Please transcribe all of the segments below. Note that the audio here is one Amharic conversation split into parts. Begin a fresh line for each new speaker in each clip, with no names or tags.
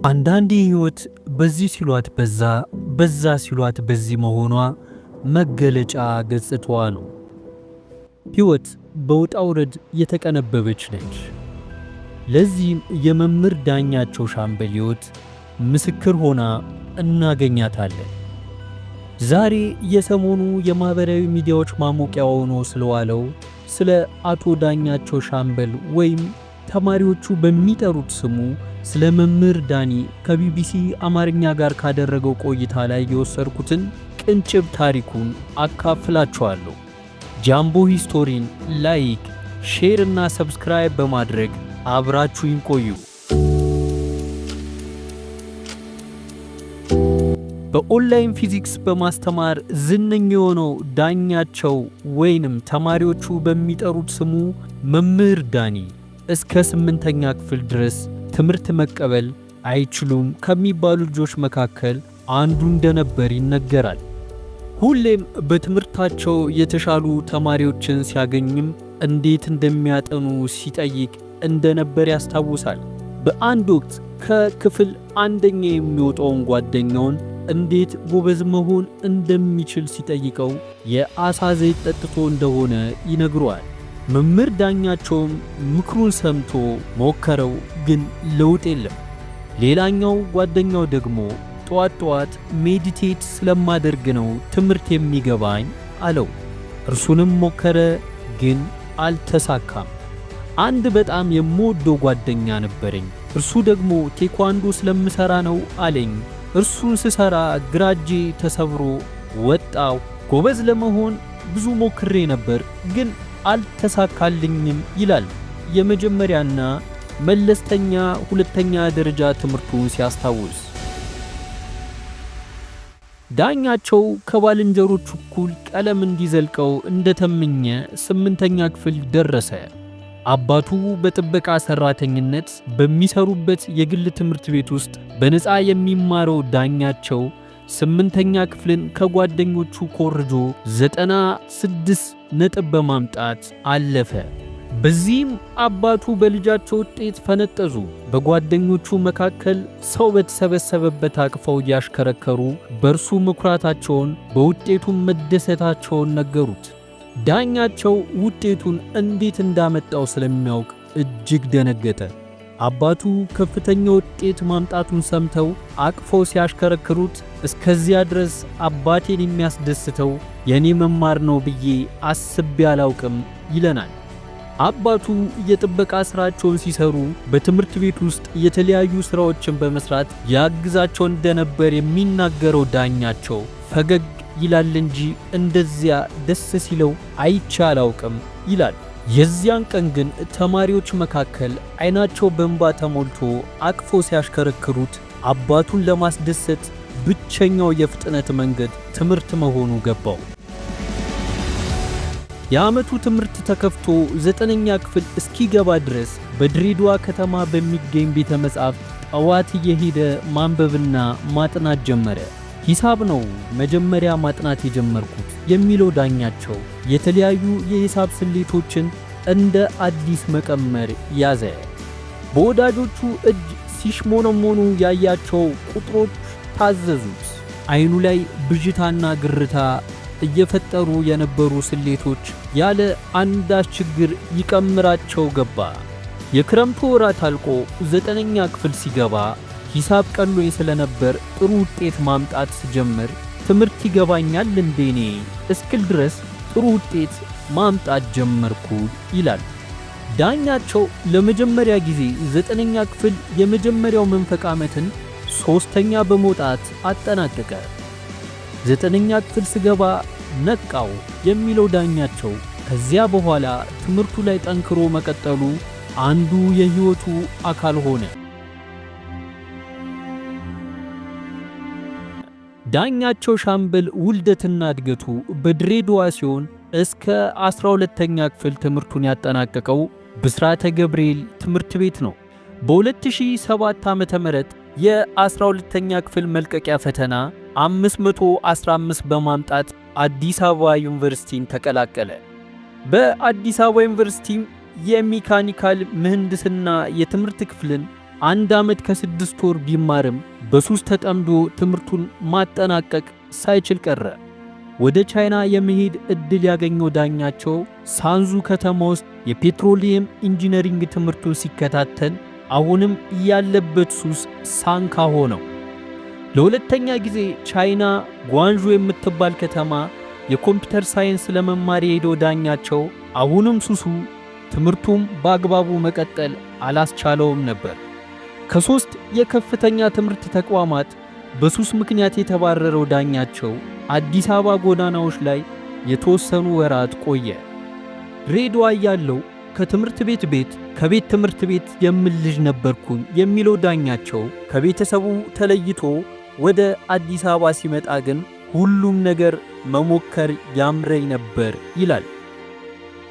አንዳንዴ ህይወት በዚህ ሲሏት በዛ በዛ ሲሏት በዚህ መሆኗ መገለጫ ገጽታዋ ነው። ህይወት በውጣ ውረድ የተቀነበበች ነች። ለዚህም የመምህር ዳኛቸው ሻምበል ህይወት ምስክር ሆና እናገኛታለን። ዛሬ የሰሞኑ የማህበራዊ ሚዲያዎች ማሞቂያ ሆኖ ስለዋለው ስለ አቶ ዳኛቸው ሻምበል ወይም ተማሪዎቹ በሚጠሩት ስሙ ስለ መምህር ዳኒ ከቢቢሲ አማርኛ ጋር ካደረገው ቆይታ ላይ የወሰድኩትን ቅንጭብ ታሪኩን አካፍላችኋለሁ። ጃምቦ ሂስቶሪን ላይክ፣ ሼር እና ሰብስክራይብ በማድረግ አብራችሁኝ ቆዩ። በኦንላይን ፊዚክስ በማስተማር ዝነኛ የሆነው ዳኛቸው ወይንም ተማሪዎቹ በሚጠሩት ስሙ መምህር ዳኒ እስከ 8ኛ ክፍል ድረስ ትምህርት መቀበል አይችሉም ከሚባሉ ልጆች መካከል አንዱ እንደነበር ይነገራል። ሁሌም በትምህርታቸው የተሻሉ ተማሪዎችን ሲያገኝም እንዴት እንደሚያጠኑ ሲጠይቅ እንደነበር ያስታውሳል። በአንድ ወቅት ከክፍል አንደኛ የሚወጣውን ጓደኛውን እንዴት ጎበዝ መሆን እንደሚችል ሲጠይቀው የአሳ ዘይት ጠጥቶ እንደሆነ ይነግረዋል። መምህር ዳኛቸውም ምክሩን ሰምቶ ሞከረው፣ ግን ለውጥ የለም። ሌላኛው ጓደኛው ደግሞ ጠዋት ጠዋት ሜዲቴት ስለማደርግ ነው ትምህርት የሚገባኝ አለው። እርሱንም ሞከረ፣ ግን አልተሳካም። አንድ በጣም የምወደው ጓደኛ ነበረኝ። እርሱ ደግሞ ቴኳንዶ ስለምሰራ ነው አለኝ። እርሱን ስሰራ ግራ እጄ ተሰብሮ ወጣው። ጎበዝ ለመሆን ብዙ ሞክሬ ነበር፣ ግን አልተሳካልኝም ይላል የመጀመሪያና መለስተኛ ሁለተኛ ደረጃ ትምህርቱን ሲያስታውስ። ዳኛቸው ከባልንጀሮቹ እኩል ቀለም እንዲዘልቀው እንደተመኘ 8ኛ ክፍል ደረሰ። አባቱ በጥበቃ ሰራተኝነት በሚሰሩበት የግል ትምህርት ቤት ውስጥ በነፃ የሚማረው ዳኛቸው 8ኛ ክፍልን ከጓደኞቹ ኮርጆ 96 ነጥብ በማምጣት አለፈ። በዚህም አባቱ በልጃቸው ውጤት ፈነጠዙ። በጓደኞቹ መካከል ሰው በተሰበሰበበት አቅፈው እያሽከረከሩ በእርሱ መኩራታቸውን፣ በውጤቱም መደሰታቸውን ነገሩት። ዳኛቸው ውጤቱን እንዴት እንዳመጣው ስለሚያውቅ እጅግ ደነገጠ። አባቱ ከፍተኛ ውጤት ማምጣቱን ሰምተው አቅፈው ሲያሽከረክሩት እስከዚያ ድረስ አባቴን የሚያስደስተው የኔ መማር ነው ብዬ አስቤ አላውቅም ይለናል። አባቱ የጥበቃ ስራቸውን ሲሰሩ በትምህርት ቤት ውስጥ የተለያዩ ስራዎችን በመስራት ያግዛቸው እንደነበር የሚናገረው ዳኛቸው ፈገግ ይላል እንጂ እንደዚያ ደስ ሲለው አይቼ አላውቅም ይላል። የዚያን ቀን ግን ተማሪዎች መካከል አይናቸው በእንባ ተሞልቶ አቅፎ ሲያሽከረክሩት አባቱን ለማስደሰት ብቸኛው የፍጥነት መንገድ ትምህርት መሆኑ ገባው። የዓመቱ ትምህርት ተከፍቶ 9ኛ ክፍል እስኪገባ ድረስ በድሬዳዋ ከተማ በሚገኝ ቤተ መጻሕፍት ጠዋት እየሄደ ማንበብና ማጥናት ጀመረ። ሂሳብ ነው መጀመሪያ ማጥናት የጀመርኩት የሚለው ዳኛቸው የተለያዩ የሂሳብ ስሌቶችን እንደ አዲስ መቀመር ያዘ። በወዳጆቹ እጅ ሲሽሞነሞኑ ያያቸው ቁጥሮች ታዘዙት። አይኑ ላይ ብዥታና ግርታ እየፈጠሩ የነበሩ ስሌቶች ያለ አንዳች ችግር ይቀምራቸው ገባ። የክረምቱ ወራት አልቆ 9ኛ ክፍል ሲገባ ሂሳብ ቀሎኝ ስለነበር ጥሩ ውጤት ማምጣት ስጀምር ትምህርት ይገባኛል እንዴኔ እስክል ድረስ ጥሩ ውጤት ማምጣት ጀመርኩ ይላል። ዳኛቸው ለመጀመሪያ ጊዜ 9ኛ ክፍል የመጀመሪያው መንፈቅ ዓመትን 3ኛ በመውጣት አጠናቀቀ። 9ኛ ክፍል ስገባ ነቃው የሚለው ዳኛቸው ከዚያ በኋላ ትምህርቱ ላይ ጠንክሮ መቀጠሉ አንዱ የህይወቱ አካል ሆነ። ዳኛቸው ሻምበል ውልደትና እድገቱ በድሬዳዋ ሲሆን እስከ 12ኛ ክፍል ትምህርቱን ያጠናቀቀው ብስራተ ገብርኤል ትምህርት ቤት ነው። በ2007 ዓ.ም የ12ኛ ክፍል መልቀቂያ ፈተና 515 በማምጣት አዲስ አበባ ዩኒቨርሲቲን ተቀላቀለ። በአዲስ አበባ ዩኒቨርሲቲ የሜካኒካል ምህንድስና የትምህርት ክፍልን 1 ዓመት ከ6 ወር ቢማርም በሱስ ተጠምዶ ትምህርቱን ማጠናቀቅ ሳይችል ቀረ። ወደ ቻይና የመሄድ ዕድል ያገኘው ዳኛቸው ሳንዙ ከተማ ውስጥ የፔትሮሊየም ኢንጂነሪንግ ትምህርቱን ሲከታተል አሁንም ያለበት ሱስ ሳንካ ሆነው። ለሁለተኛ ጊዜ ቻይና ጓንዡ የምትባል ከተማ የኮምፒውተር ሳይንስ ለመማር የሄደው ዳኛቸው አሁንም ሱሱ ትምህርቱም በአግባቡ መቀጠል አላስቻለውም ነበር። ከ3 የከፍተኛ ትምህርት ተቋማት በሱስ ምክንያት የተባረረው ዳኛቸው አዲስ አበባ ጎዳናዎች ላይ የተወሰኑ ወራት ቆየ። ድሬዳዋ ያለው ከትምህርት ቤት ከቤት ትምህርት ቤት የምል ልጅ ነበርኩኝ የሚለው ዳኛቸው ከቤተሰቡ ተለይቶ ወደ አዲስ አበባ ሲመጣ ግን ሁሉም ነገር መሞከር ያምረኝ ነበር ይላል።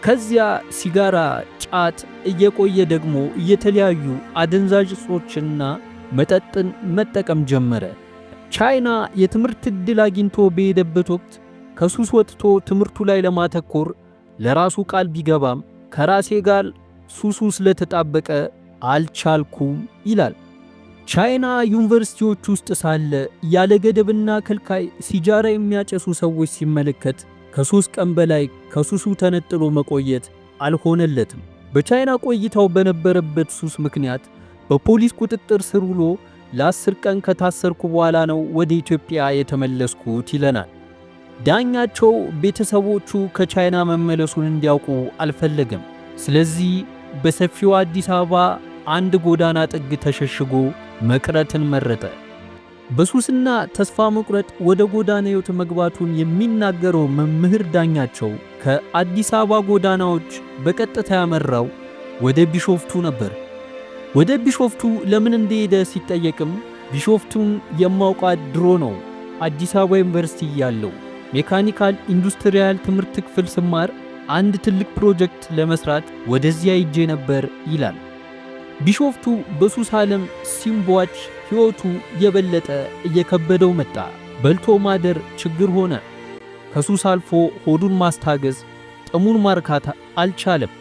ከዚያ ሲጋራ፣ ጫት እየቆየ ደግሞ የተለያዩ አደንዛዥ እጾችንና መጠጥን መጠቀም ጀመረ። ቻይና የትምህርት ዕድል አግኝቶ በሄደበት ወቅት ከሱስ ወጥቶ ትምህርቱ ላይ ለማተኮር ለራሱ ቃል ቢገባም ከራሴ ጋር ሱሱ ስለተጣበቀ አልቻልኩም ይላል። ቻይና ዩኒቨርሲቲዎች ውስጥ ሳለ ያለ ገደብና ከልካይ ሲጃራ የሚያጨሱ ሰዎች ሲመለከት ከ3 ቀን በላይ ከሱሱ ተነጥሎ መቆየት አልሆነለትም። በቻይና ቆይታው በነበረበት ሱስ ምክንያት በፖሊስ ቁጥጥር ስር ውሎ ለ10 ቀን ከታሰርኩ በኋላ ነው ወደ ኢትዮጵያ የተመለስኩት ይለናል። ዳኛቸው ቤተሰቦቹ ከቻይና መመለሱን እንዲያውቁ አልፈለገም። ስለዚህ በሰፊው አዲስ አበባ አንድ ጎዳና ጥግ ተሸሽጎ መቅረትን መረጠ። በሱስና ተስፋ መቁረጥ ወደ ጎዳና ሕይወት መግባቱን የሚናገረው መምህር ዳኛቸው ከአዲስ አበባ ጎዳናዎች በቀጥታ ያመራው ወደ ቢሾፍቱ ነበር። ወደ ቢሾፍቱ ለምን እንደሄደ ሲጠየቅም ቢሾፍቱን የማውቃት ድሮ ነው፣ አዲስ አበባ ዩኒቨርሲቲ ያለው ሜካኒካል ኢንዱስትሪያል ትምህርት ክፍል ስማር አንድ ትልቅ ፕሮጀክት ለመስራት ወደዚያ ሄጄ ነበር ይላል። ቢሾፍቱ በሱስ ዓለም ሲምቧች ሕይወቱ የበለጠ እየከበደው መጣ። በልቶ ማደር ችግር ሆነ። ከሱስ አልፎ ሆዱን ማስታገዝ፣ ጥሙን ማርካት አልቻለም።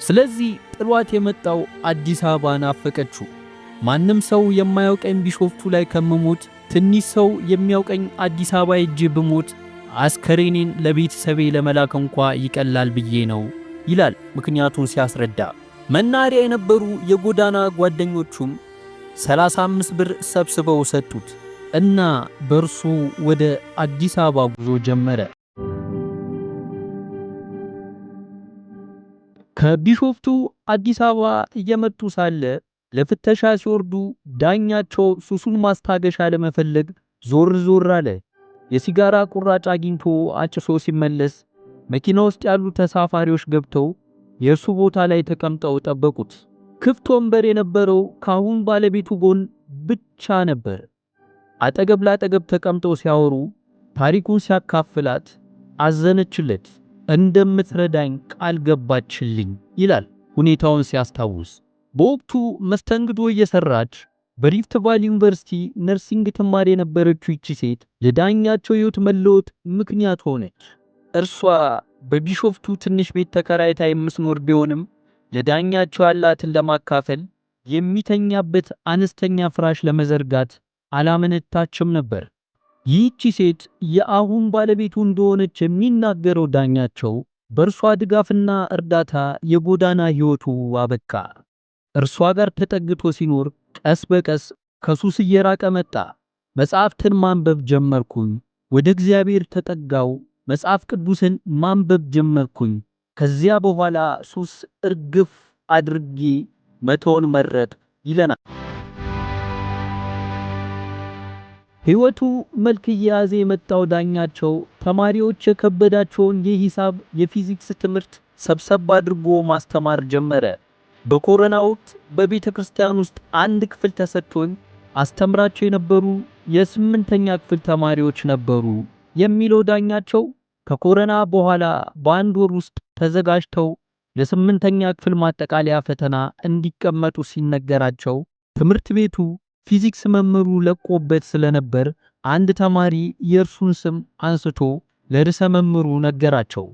ስለዚህ ጥሏት የመጣው አዲስ አበባ ናፈቀችው። ማንም ሰው የማያውቀኝ ቢሾፍቱ ላይ ከመሞት ትንሽ ሰው የሚያውቀኝ አዲስ አበባ ሄጄ ብሞት አስከሬኔን ለቤተሰቤ ለመላክ እንኳ ይቀላል ብዬ ነው ይላል ምክንያቱን ሲያስረዳ። መናሪያ የነበሩ የጎዳና ጓደኞቹም 35 ብር ሰብስበው ሰጡት እና በርሱ ወደ አዲስ አበባ ጉዞ ጀመረ። ከቢሾፍቱ አዲስ አበባ እየመጡ ሳለ ለፍተሻ ሲወርዱ ዳኛቸው ሱሱን ማስታገሻ ለመፈለግ ዞር አለ። የሲጋራ ቁራጭ አግኝቶ አጭሶ ሲመለስ መኪና ውስጥ ያሉ ተሳፋሪዎች ገብተው የእሱ ቦታ ላይ ተቀምጠው ጠበቁት። ክፍት ወንበር የነበረው ካሁን ባለቤቱ ጎን ብቻ ነበር። አጠገብ ላጠገብ ተቀምጠው ሲያወሩ ታሪኩን ሲያካፍላት አዘነችለት። እንደምትረዳኝ ቃል ገባችልኝ ይላል ሁኔታውን ሲያስታውስ። በወቅቱ መስተንግዶ እየሰራች በሪፍት ቫሊ ዩኒቨርሲቲ ነርሲንግ ትማር የነበረችው ይቺ ሴት ለዳኛቸው ሕይወት መለወጥ ምክንያት ሆነች። እርሷ በቢሾፍቱ ትንሽ ቤት ተከራይታ የምትኖር ቢሆንም ለዳኛቸው ያላትን ለማካፈል የሚተኛበት አነስተኛ ፍራሽ ለመዘርጋት አላመነታችም ነበር። ይህቺ ሴት የአሁን ባለቤቱ እንደሆነች የሚናገረው ዳኛቸው በእርሷ ድጋፍና እርዳታ የጎዳና ሕይወቱ አበቃ። እርሷ ጋር ተጠግቶ ሲኖር ቀስ በቀስ ከሱስ እየራቀ መጣ። መጽሐፍትን ማንበብ ጀመርኩኝ። ወደ እግዚአብሔር ተጠጋው። መጽሐፍ ቅዱስን ማንበብ ጀመርኩኝ። ከዚያ በኋላ ሱስ እርግፍ አድርጌ መተውን መረጥ ይለናል። ሕይወቱ መልክ እየያዘ የመጣው ዳኛቸው ተማሪዎች የከበዳቸውን የሂሳብ፣ የፊዚክስ ትምህርት ሰብሰብ አድርጎ ማስተማር ጀመረ። በኮሮና ወቅት በቤተ ክርስቲያን ውስጥ አንድ ክፍል ተሰጥቶኝ አስተምራቸው የነበሩ የ8ኛ ክፍል ተማሪዎች ነበሩ የሚለው ዳኛቸው ከኮሮና በኋላ በአንድ ወር ውስጥ ተዘጋጅተው ለ8ኛ ክፍል ማጠቃለያ ፈተና እንዲቀመጡ ሲነገራቸው ትምህርት ቤቱ ፊዚክስ መምህሩ ለቆበት ስለነበር አንድ ተማሪ የእርሱን ስም አንስቶ ለርዕሰ መምህሩ ነገራቸው።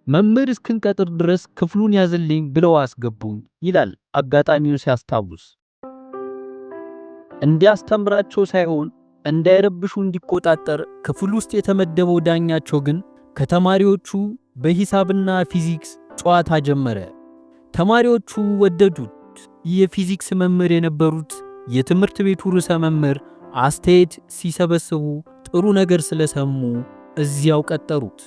መምህር እስክንቀጥር ድረስ ክፍሉን ያዝልኝ ብለው አስገቡኝ ይላል አጋጣሚውን ሲያስታውስ። እንዲያስተምራቸው ሳይሆን እንዳይረብሹ እንዲቆጣጠር ክፍል ውስጥ የተመደበው ዳኛቸው ግን ከተማሪዎቹ በሂሳብና ፊዚክስ ጨዋታ ጀመረ። ተማሪዎቹ ወደዱት። የፊዚክስ መምህር የነበሩት የትምህርት ቤቱ ርዕሰ መምህር አስተያየት ሲሰበስቡ ጥሩ ነገር ስለሰሙ እዚያው ቀጠሩት።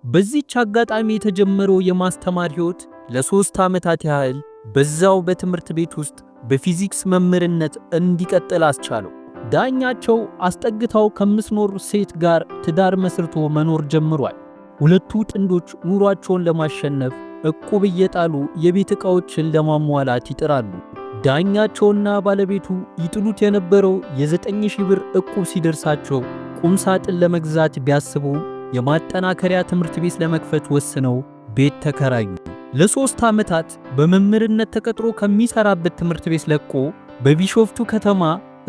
በዚህች አጋጣሚ የተጀመረው የማስተማር ሕይወት ለ3 ዓመታት ያህል በዛው በትምህርት ቤት ውስጥ በፊዚክስ መምህርነት እንዲቀጥል አስቻለው። ዳኛቸው አስጠግታው ከምትኖር ሴት ጋር ትዳር መስርቶ መኖር ጀምሯል። ሁለቱ ጥንዶች ኑሯቸውን ለማሸነፍ ዕቁብ እየጣሉ የቤት ዕቃዎችን ለማሟላት ይጥራሉ። ዳኛቸውና ባለቤቱ ይጥሉት የነበረው የ9,000 ብር ዕቁብ ሲደርሳቸው ቁም ሳጥን ለመግዛት ቢያስቡ የማጠናከሪያ ትምህርት ቤት ለመክፈት ወስነው ቤት ተከራዩ። ለ3 ዓመታት በመምህርነት ተቀጥሮ ከሚሰራበት ትምህርት ቤት ለቆ በቢሾፍቱ ከተማ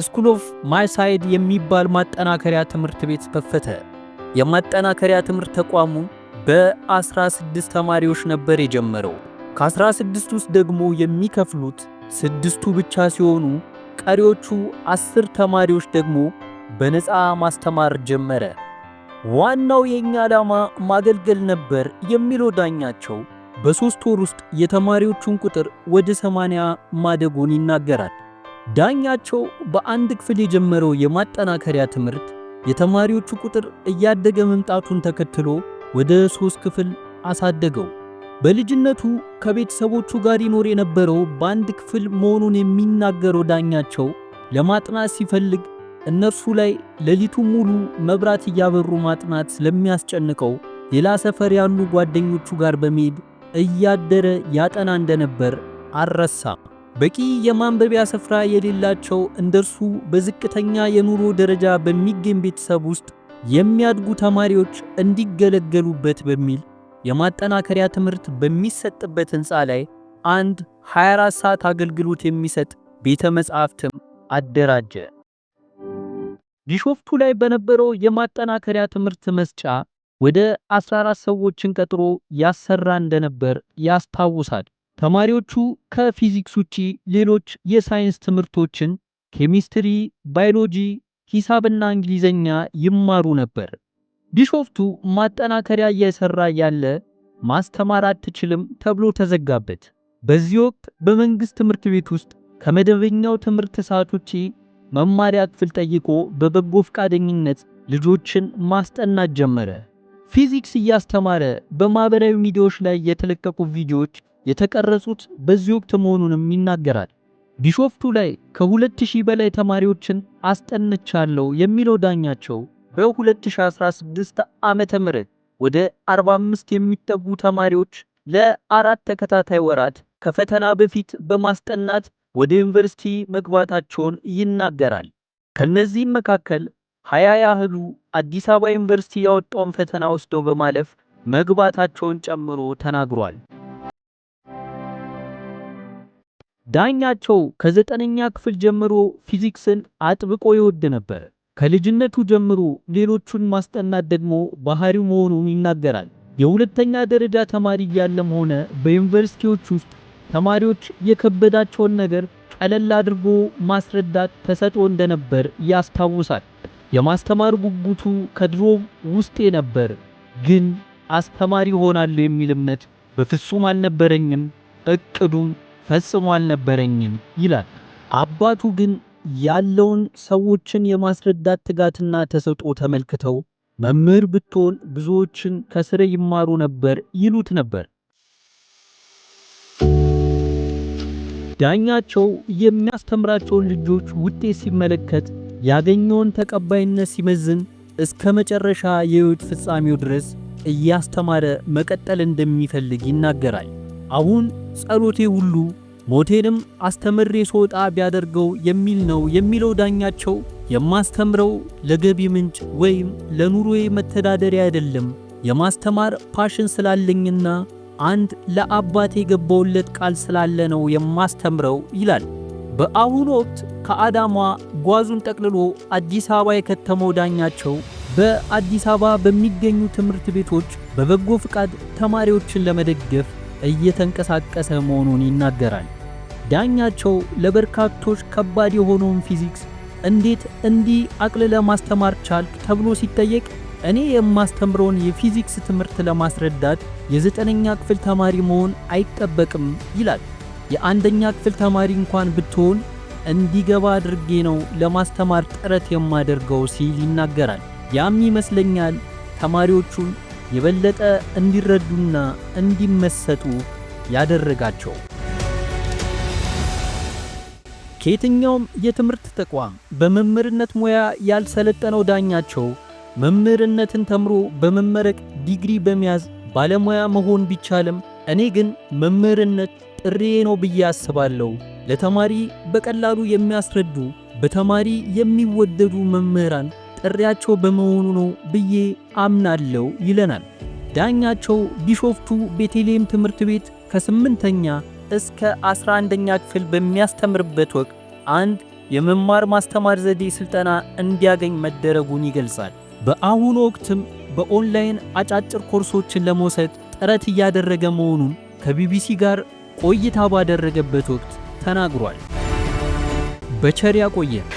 ስኩል ኦፍ ማሳይድ የሚባል ማጠናከሪያ ትምህርት ቤት ከፈተ። የማጠናከሪያ ትምህርት ተቋሙ በ16 ተማሪዎች ነበር የጀመረው። ከ16 ውስጥ ደግሞ የሚከፍሉት 6ቱ ብቻ ሲሆኑ ቀሪዎቹ 10 ተማሪዎች ደግሞ በነፃ ማስተማር ጀመረ። ዋናው የኛ ዓላማ ማገልገል ነበር የሚለው ዳኛቸው በ3 ወር ውስጥ የተማሪዎቹን ቁጥር ወደ 80 ማደጉን ይናገራል። ዳኛቸው በአንድ ክፍል የጀመረው የማጠናከሪያ ትምህርት የተማሪዎቹ ቁጥር እያደገ መምጣቱን ተከትሎ ወደ 3 ክፍል አሳደገው። በልጅነቱ ከቤተሰቦቹ ጋር ይኖር የነበረው በአንድ ክፍል መሆኑን የሚናገረው ዳኛቸው ለማጥናት ሲፈልግ እነርሱ ላይ ሌሊቱን ሙሉ መብራት እያበሩ ማጥናት ስለሚያስጨንቀው ሌላ ሰፈር ያሉ ጓደኞቹ ጋር በመሄድ እያደረ ያጠና እንደነበር አልረሳም። በቂ የማንበቢያ ስፍራ የሌላቸው እንደርሱ በዝቅተኛ የኑሮ ደረጃ በሚገኝ ቤተሰብ ውስጥ የሚያድጉ ተማሪዎች እንዲገለገሉበት በሚል የማጠናከሪያ ትምህርት በሚሰጥበት ሕንፃ ላይ አንድ 24 ሰዓት አገልግሎት የሚሰጥ ቤተ መጻሕፍትም አደራጀ። ቢሾፍቱ ላይ በነበረው የማጠናከሪያ ትምህርት መስጫ ወደ 14 ሰዎችን ቀጥሮ ያሰራ እንደነበር ያስታውሳል። ተማሪዎቹ ከፊዚክስ ውጪ ሌሎች የሳይንስ ትምህርቶችን ኬሚስትሪ፣ ባዮሎጂ፣ ሂሳብና እንግሊዘኛ ይማሩ ነበር። ቢሾፍቱ ማጠናከሪያ እየሰራ ያለ ማስተማር አትችልም ተብሎ ተዘጋበት። በዚህ ወቅት በመንግስት ትምህርት ቤት ውስጥ ከመደበኛው ትምህርት ሰዓት ውጪ መማሪያ ክፍል ጠይቆ በበጎ ፈቃደኝነት ልጆችን ማስጠናት ጀመረ። ፊዚክስ እያስተማረ በማህበራዊ ሚዲያዎች ላይ የተለቀቁ ቪዲዮዎች የተቀረጹት በዚህ ወቅት መሆኑንም ይናገራል። ቢሾፍቱ ላይ ከ2000 በላይ ተማሪዎችን አስጠንቻለሁ የሚለው ዳኛቸው በ2016 ዓመተ ምህረት ወደ 45 የሚጠጉ ተማሪዎች ለ4 ተከታታይ ወራት ከፈተና በፊት በማስጠናት ወደ ዩኒቨርሲቲ መግባታቸውን ይናገራል። ከነዚህም መካከል 20 ያህሉ አዲስ አበባ ዩኒቨርሲቲ ያወጣውን ፈተና ወስደው በማለፍ መግባታቸውን ጨምሮ ተናግሯል። ዳኛቸው ከ9ኛ ክፍል ጀምሮ ፊዚክስን አጥብቆ ይወድ ነበር። ከልጅነቱ ጀምሮ ሌሎቹን ማስጠናት ደግሞ ባህሪው መሆኑን ይናገራል። የሁለተኛ ደረጃ ተማሪ እያለም ሆነ በዩኒቨርሲቲዎች ውስጥ ተማሪዎች የከበዳቸውን ነገር ቀለል አድርጎ ማስረዳት ተሰጥኦ እንደነበር ያስታውሳል። የማስተማር ጉጉቱ ከድሮ ውስጤ ነበር፣ ግን አስተማሪ ሆናለሁ የሚል እምነት በፍጹም አልነበረኝም፣ እቅዱም ፈጽሞ አልነበረኝም ይላል። አባቱ ግን ያለውን ሰዎችን የማስረዳት ትጋትና ተሰጥኦ ተመልክተው መምህር ብትሆን ብዙዎችን ከስረ ይማሩ ነበር ይሉት ነበር። ዳኛቸው የሚያስተምራቸውን ልጆች ውጤት ሲመለከት ያገኘውን ተቀባይነት ሲመዝን እስከ መጨረሻ የሕይወት ፍጻሜው ድረስ እያስተማረ መቀጠል እንደሚፈልግ ይናገራል። አሁን ጸሎቴ ሁሉ ሞቴንም አስተምሬ ስወጣ ቢያደርገው የሚል ነው የሚለው ዳኛቸው የማስተምረው ለገቢ ምንጭ ወይም ለኑሮዬ መተዳደሪያ አይደለም፣ የማስተማር ፓሽን ስላለኝና አንድ ለአባቴ የገባውለት ቃል ስላለ ነው የማስተምረው ይላል። በአሁኑ ወቅት ከአዳማ ጓዙን ጠቅልሎ አዲስ አበባ የከተመው ዳኛቸው በአዲስ አበባ በሚገኙ ትምህርት ቤቶች በበጎ ፍቃድ ተማሪዎችን ለመደገፍ እየተንቀሳቀሰ መሆኑን ይናገራል። ዳኛቸው ለበርካቶች ከባድ የሆነውን ፊዚክስ እንዴት እንዲህ አቅልለ ማስተማር ቻልክ ተብሎ ሲጠየቅ እኔ የማስተምረውን የፊዚክስ ትምህርት ለማስረዳት የ9ኛ ክፍል ተማሪ መሆን አይጠበቅም ይላል። የ1ኛ ክፍል ተማሪ እንኳን ብትሆን እንዲገባ አድርጌ ነው ለማስተማር ጥረት የማደርገው ሲል ይናገራል። ያም ይመስለኛል ተማሪዎቹን የበለጠ እንዲረዱና እንዲመሰጡ ያደረጋቸው። ከየትኛውም የትምህርት ተቋም በመምህርነት ሙያ ያልሰለጠነው ዳኛቸው መምህርነትን ተምሮ በመመረቅ ዲግሪ በመያዝ ባለሙያ መሆን ቢቻልም እኔ ግን መምህርነት ጥሪዬ ነው ብዬ አስባለሁ። ለተማሪ በቀላሉ የሚያስረዱ በተማሪ የሚወደዱ መምህራን ጥሪያቸው በመሆኑ ነው ብዬ አምናለሁ ይለናል። ዳኛቸው ቢሾፍቱ ቤተልሔም ትምህርት ቤት ከ8ኛ እስከ 11ኛ ክፍል በሚያስተምርበት ወቅት አንድ የመማር ማስተማር ዘዴ ስልጠና እንዲያገኝ መደረጉን ይገልጻል። በአሁኑ ወቅትም በኦንላይን አጫጭር ኮርሶችን ለመውሰድ ጥረት እያደረገ መሆኑን ከቢቢሲ ጋር ቆይታ ባደረገበት ወቅት ተናግሯል። በቸር ያቆየን።